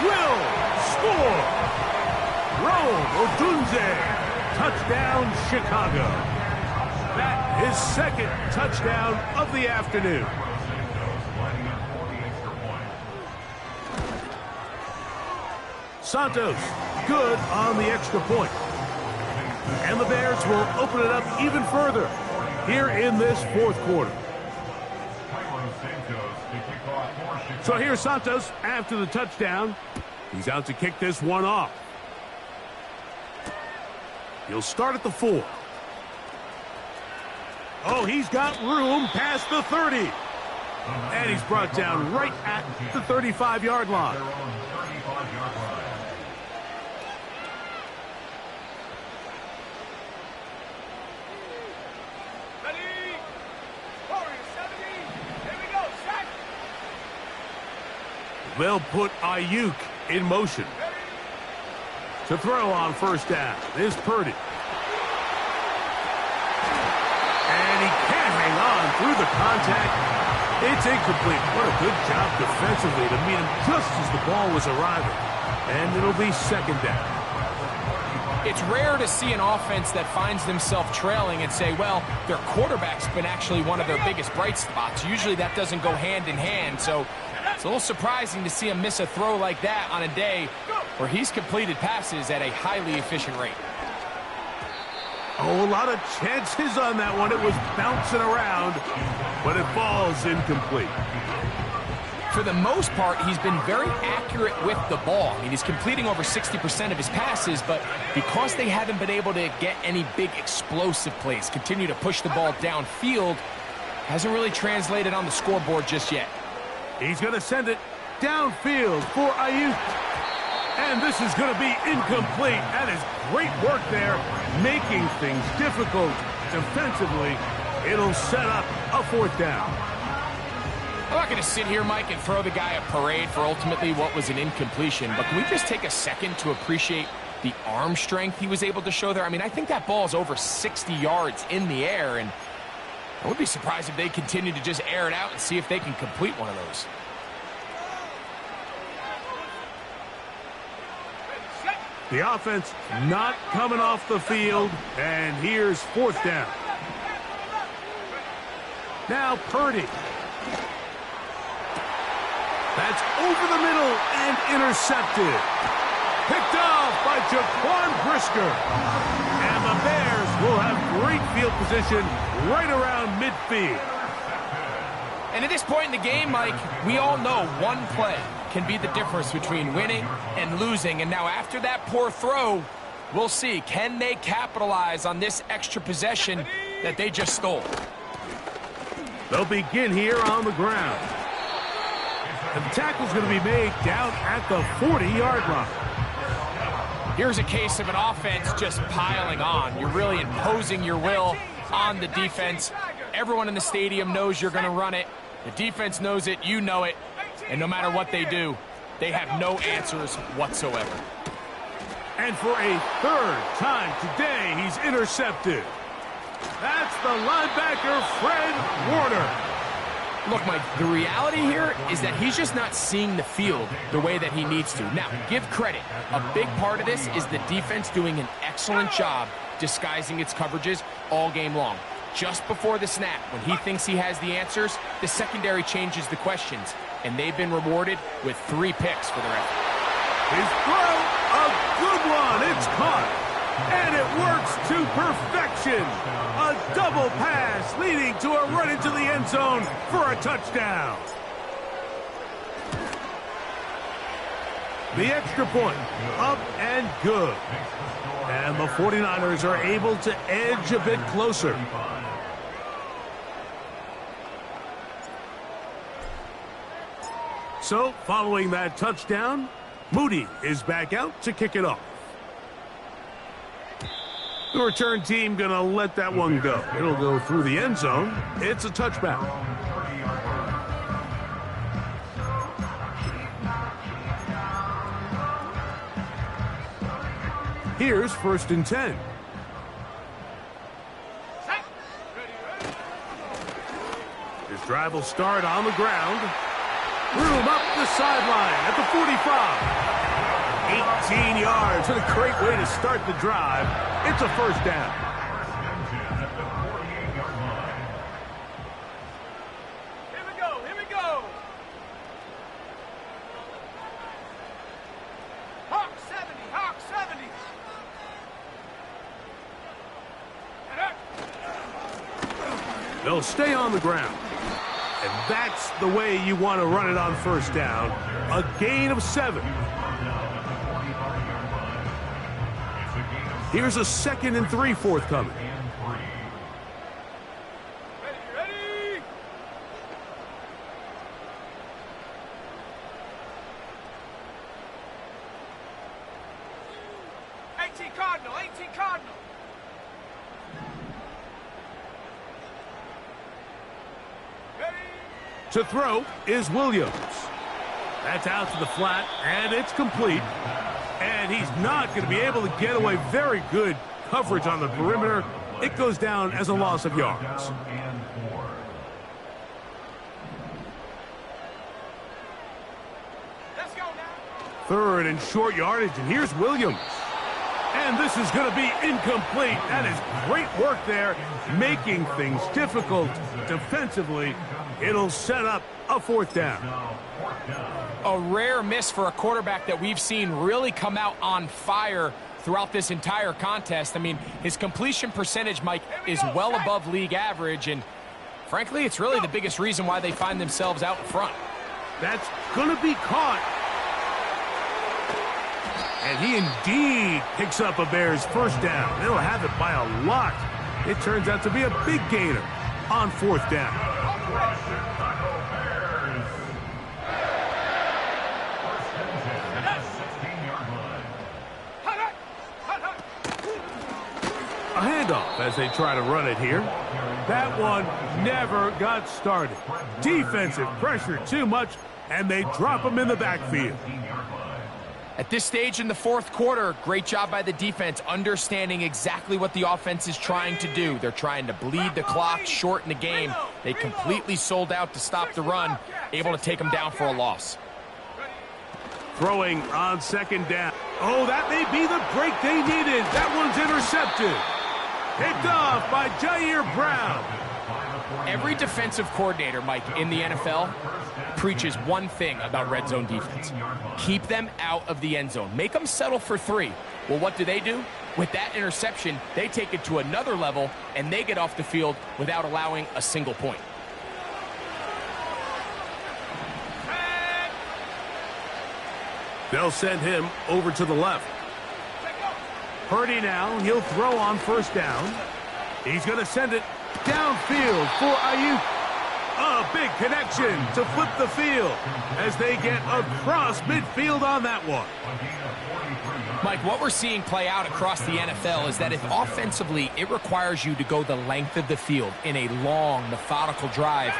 will score. Rome Odunze Touchdown, Chicago. That is second touchdown of the afternoon. Santos, good on the extra point. And the Bears will open it up even further here in this fourth quarter. So here's Santos after the touchdown. He's out to kick this one off. He'll start at the 4. Oh, he's got room past the 30. And he's brought down right at the 35-yard line. They'll put Ayuk in motion. To throw on first down is Purdy. And he can't hang on through the contact. It's incomplete. What a good job defensively to meet him just as the ball was arriving. And it'll be second down. It's rare to see an offense that finds themselves trailing and say, well, their quarterback's been actually one of their biggest bright spots. Usually that doesn't go hand in hand, so it's a little surprising to see him miss a throw like that on a day where he's completed passes at a highly efficient rate. Oh, a lot of chances on that one. It was bouncing around, but it falls incomplete. For the most part, he's been very accurate with the ball. I mean, he's completing over 60% of his passes, but because they haven't been able to get any big explosive plays, continue to push the ball downfield, hasn't really translated on the scoreboard just yet. He's going to send it downfield for Ayuk. And this is going to be incomplete. That is great work there, making things difficult defensively. It'll set up a fourth down. I'm not going to sit here, Mike, and throw the guy a parade for ultimately what was an incompletion, but can we just take a second to appreciate the arm strength he was able to show there? I mean, I think that ball is over 60 yards in the air, and I would be surprised if they continue to just air it out and see if they can complete one of those. The offense not coming off the field, and here's fourth down. Now Purdy. That's over the middle and intercepted. Picked off by Jaquan Brisker. And the Bears will have great field position right around midfield. And at this point in the game, Mike, we all know one play can be the difference between winning and losing. And now after that poor throw, we'll see, can they capitalize on this extra possession that they just stole? They'll begin here on the ground. And the tackle's going to be made down at the 40-yard line. Here's a case of an offense just piling on. You're really imposing your will on the defense. Everyone in the stadium knows you're going to run it. The defense knows it, you know it. And no matter what they do, they have no answers whatsoever. And for a third time today, he's intercepted. That's the linebacker, Fred Warner. Look, Mike, the reality here is that he's just not seeing the field the way that he needs to. Now, give credit. A big part of this is the defense doing an excellent job disguising its coverages all game long. Just before the snap, when he thinks he has the answers, the secondary changes the questions, and they've been rewarded with 3 picks for their effort. His throw, a good one. It's caught. And it works to perfection. A double pass leading to a run into the end zone for a touchdown. The extra point, up and good. And the 49ers are able to edge a bit closer. So, following that touchdown, Moody is back out to kick it off. The return team going to let that one go. It'll go through the end zone. It's a touchback. Here's 1st and 10. This drive will start on the ground. Room up the sideline at the 45. 18 yards. What a great way to start the drive. It's a first down. Here we go. Here we go. Hawk 70. Hawk 70. They'll stay on the ground. And that's the way you want to run it on first down. A gain of 7. Here's a 2nd and 3 forthcoming. Ready. 18 Cardinal. 18 Cardinal. To throw is Williams. That's out to the flat, and it's complete. And he's not going to be able to get away. Very good coverage on the perimeter. It goes down as a loss of yards. Let's go now. 3rd and short yardage, and here's Williams. And this is going to be incomplete. That is great work there, making things difficult defensively. It'll set up a 4th down. A rare miss for a quarterback that we've seen really come out on fire throughout this entire contest. I mean, his completion percentage, Mike, is well above league average, and frankly, it's really the biggest reason why they find themselves out in front. That's going to be caught. And he indeed picks up a Bears first down. They'll have it by a lot. It turns out to be a big gainer on 4th down. A handoff as they try to run it here. That one never got started. Defensive pressure too much, and they drop him in the backfield. At this stage in the 4th quarter, great job by the defense, understanding exactly what the offense is trying to do. They're trying to bleed the clock, shorten the game. They completely sold out to stop the run, able to take them down for a loss. Throwing on 2nd down. Oh, that may be the break they needed. That one's intercepted. Picked off by Jair Brown. Every defensive coordinator, Mike, in the NFL preaches one thing about red zone defense. Keep them out of the end zone. Make them settle for 3. Well, what do? With that interception, they take it to another level, and they get off the field without allowing a single point. They'll send him over to the left. Purdy now, he'll throw on 1st down. He's going to send it downfield for Ayuk. A big connection to flip the field as they get across midfield on that one. Mike, what we're seeing play out across the NFL is that if offensively it requires you to go the length of the field in a long, methodical drive,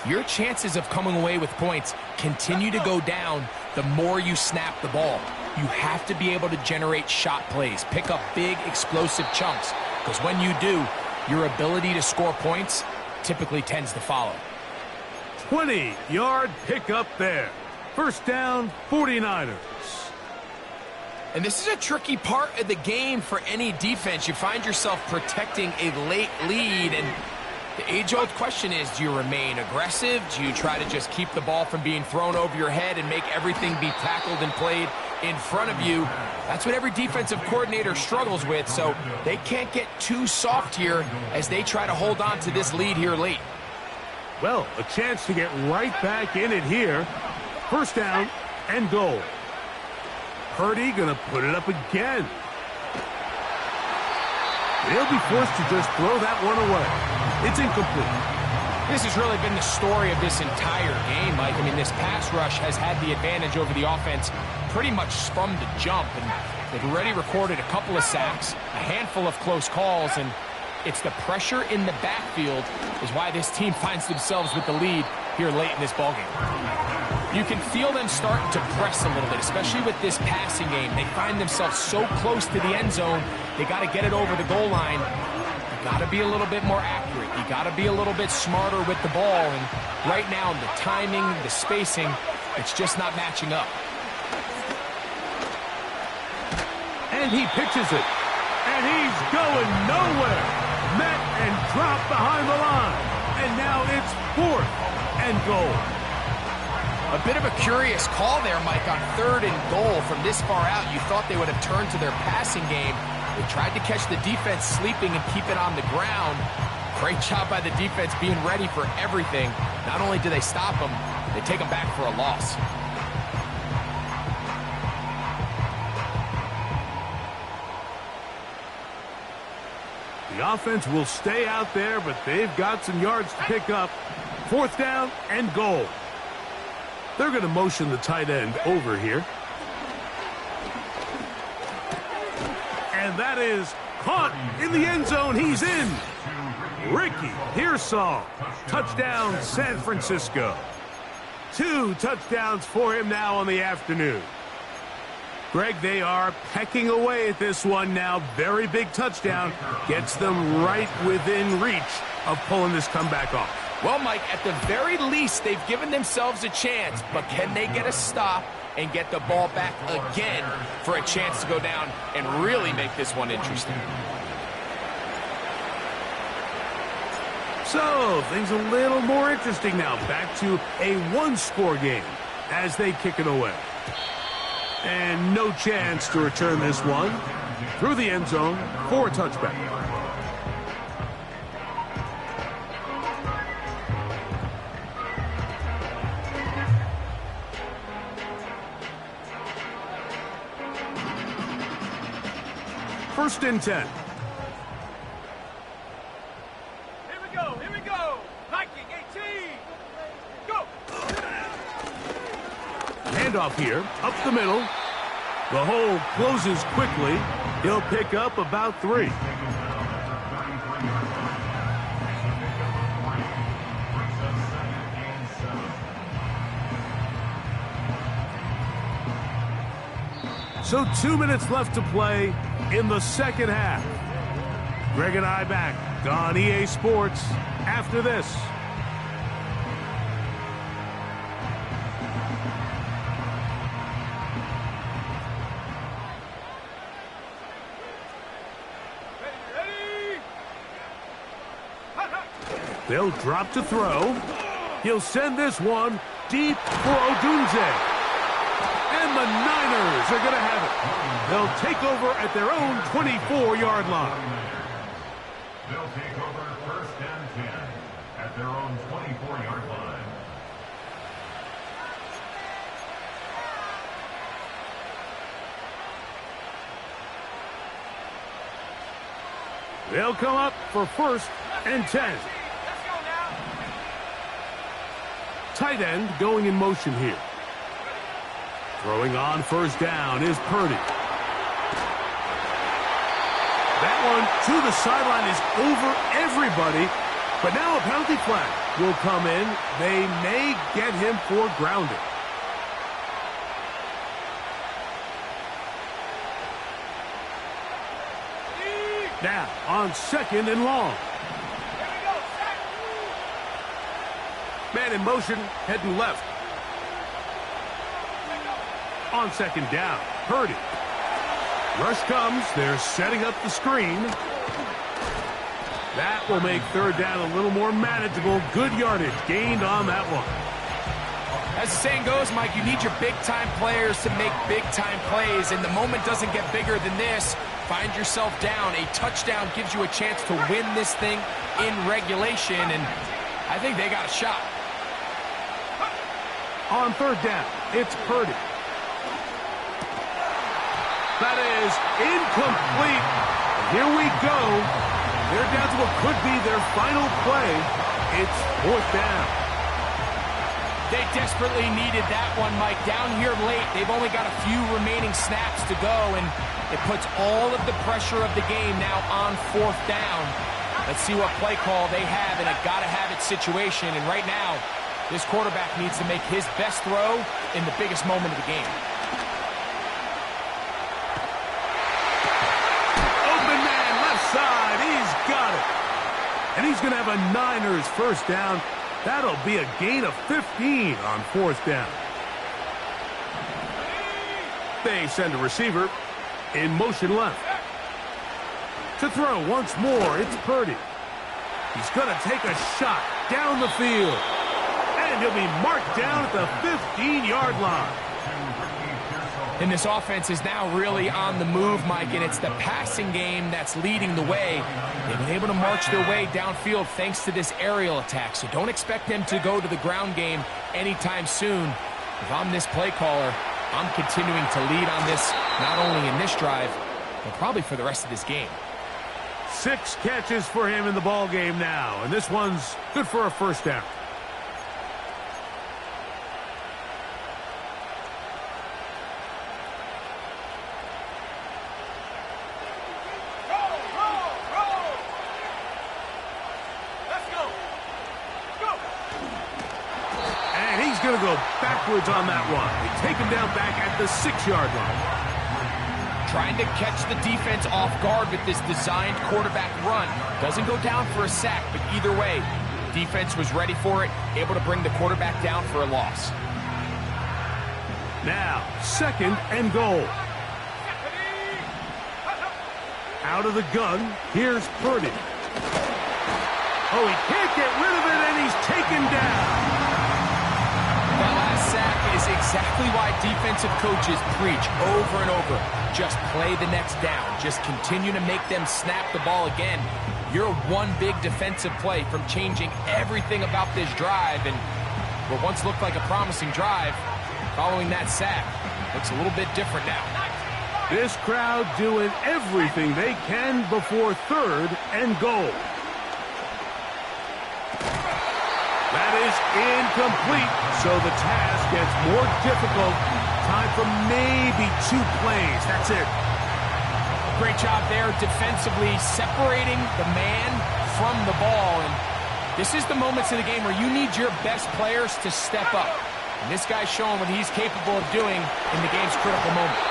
your chances of coming away with points continue to go down the more you snap the ball. You have to be able to generate shot plays, pick up big, explosive chunks, because when you do, your ability to score points typically tends to follow. 20-yard pickup there. 1st down, 49ers. And this is a tricky part of the game for any defense. You find yourself protecting a late lead, and the age-old question is, do you remain aggressive? Do you try to just keep the ball from being thrown over your head and make everything be tackled and played in front of you? That's what every defensive coordinator struggles with, so they can't get too soft here as they try to hold on to this lead here late. Well, a chance to get right back in it here. 1st down and goal. Purdy going to put it up again. They'll be forced to just throw that one away. It's incomplete. This has really been the story of this entire game, Mike. I mean, this pass rush has had the advantage over the offense pretty much from the jump, and they've already recorded a couple of sacks, a handful of close calls, and it's the pressure in the backfield is why this team finds themselves with the lead here late in this ballgame. You can feel them starting to press a little bit, especially with this passing game. They find themselves so close to the end zone, they got to get it over the goal line. You got to be a little bit more accurate. You got to be a little bit smarter with the ball, and right now, the timing, the spacing, it's just not matching up. And he pitches it. And he's going nowhere. Met and dropped behind the line. And now it's 4th and goal. A bit of a curious call there, Mike, on 3rd and goal from this far out. You thought they would have turned to their passing game. They tried to catch the defense sleeping and keep it on the ground. Great job by the defense being ready for everything. Not only do they stop them, they take them back for a loss. The offense will stay out there, but they've got some yards to pick up. 4th down and goal. They're going to motion the tight end over here. And that is caught in the end zone. He's in. Ricky Pearsall. Touchdown, San Francisco. 2 touchdowns for him now on the afternoon. Greg, they are pecking away at this one now. Very big touchdown. Gets them right within reach of pulling this comeback off. Well, Mike, at the very least, they've given themselves a chance, but can they get a stop and get the ball back again for a chance to go down and really make this one interesting? So, things a little more interesting now. Back to a 1-score game as they kick it away. And no chance to return this one through the end zone for a touchback. First and 10. Here we go, here we go. Viking 18. Go. Handoff here, up the middle. The hole closes quickly. He'll pick up about 3. So 2 minutes left to play in the second half. Greg and I back on EA Sports after this. They'll drop to throw. He'll send this one deep for Odunze. And the Niners are going to have it. They'll take over at their own 24-yard line. They'll take over 1st and 10 at their own 24-yard line. They'll come up for 1st and 10. Let's go now. Tight end going in motion here. Throwing on 1st down is Purdy. That one to the sideline is over everybody. But now a penalty flag will come in. They may get him for grounding. Now on 2nd and long. Here we go, set. Man in motion, heading left. On 2nd down, Purdy. Rush comes. They're setting up the screen. That will make 3rd down a little more manageable. Good yardage gained on that one. As the saying goes, Mike, you need your big-time players to make big-time plays, and the moment doesn't get bigger than this. Find yourself down. A touchdown gives you a chance to win this thing in regulation, and I think they got a shot. On 3rd down, it's Purdy. That is incomplete. Here we go. They're down to what could be their final play. It's 4th down. They desperately needed that one, Mike. Down here late, they've only got a few remaining snaps to go, and it puts all of the pressure of the game now on 4th down. Let's see what play call they have in a gotta-have-it situation, and right now, this quarterback needs to make his best throw in the biggest moment of the game. Side, he's got it. And he's going to have a Niners 1st down. That'll be a gain of 15 on 4th down. They send a receiver. In motion left. To throw once more, it's Purdy. He's going to take a shot down the field. And he'll be marked down at the 15-yard line. And this offense is now really on the move, Mike, and it's the passing game that's leading the way. They've been able to march their way downfield thanks to this aerial attack, so don't expect them to go to the ground game anytime soon. If I'm this play caller, I'm continuing to lead on this, not only in this drive, but probably for the rest of this game. 6 catches for him in the ball game now, and this one's good for a first down. Going to go backwards on that one. They take him down back at the 6-yard line. Trying to catch the defense off guard with this designed quarterback run. Doesn't go down for a sack, but either way, defense was ready for it, able to bring the quarterback down for a loss. Now, 2nd and goal. Out of the gun, here's Purdy. Oh, he can't get rid of it, and he's taken down. That last sack is exactly why defensive coaches preach over and over. Just play the next down. Just continue to make them snap the ball again. You're one big defensive play from changing everything about this drive. And what once looked like a promising drive, following that sack, looks a little bit different now. This crowd doing everything they can before 3rd and goal. That is incomplete, so the task gets more difficult. Time for maybe 2 plays. That's it. Great job there defensively, separating the man from the ball. And this is the moments in the game where you need your best players to step up. And this guy's showing what he's capable of doing in the game's critical moment.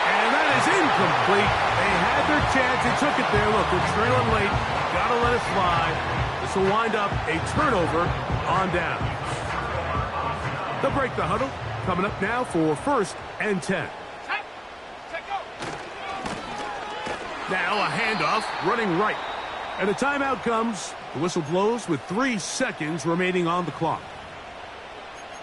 And that is incomplete. They had their chance. They took it there. Look, they're trailing late. Got to let it fly. This will wind up a turnover on down. They'll break the huddle. Coming up now for 1st and 10. Now a handoff running right. And a timeout comes. The whistle blows with 3 seconds remaining on the clock.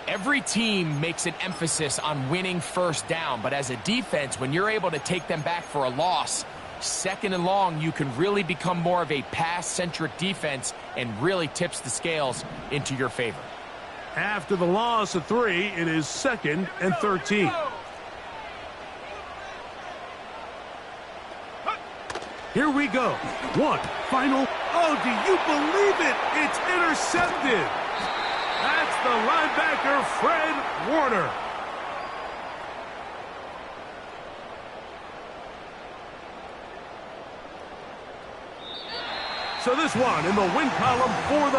Every team makes an emphasis on winning first down, but as a defense, when you're able to take them back for a loss, 2nd and long, you can really become more of a pass-centric defense and really tips the scales into your favor. After the loss of 3, it is 2nd and 13. Here we go. 1 final. Oh, do you believe it? It's intercepted. That's the linebacker, Fred Warner. So this one in the win column for the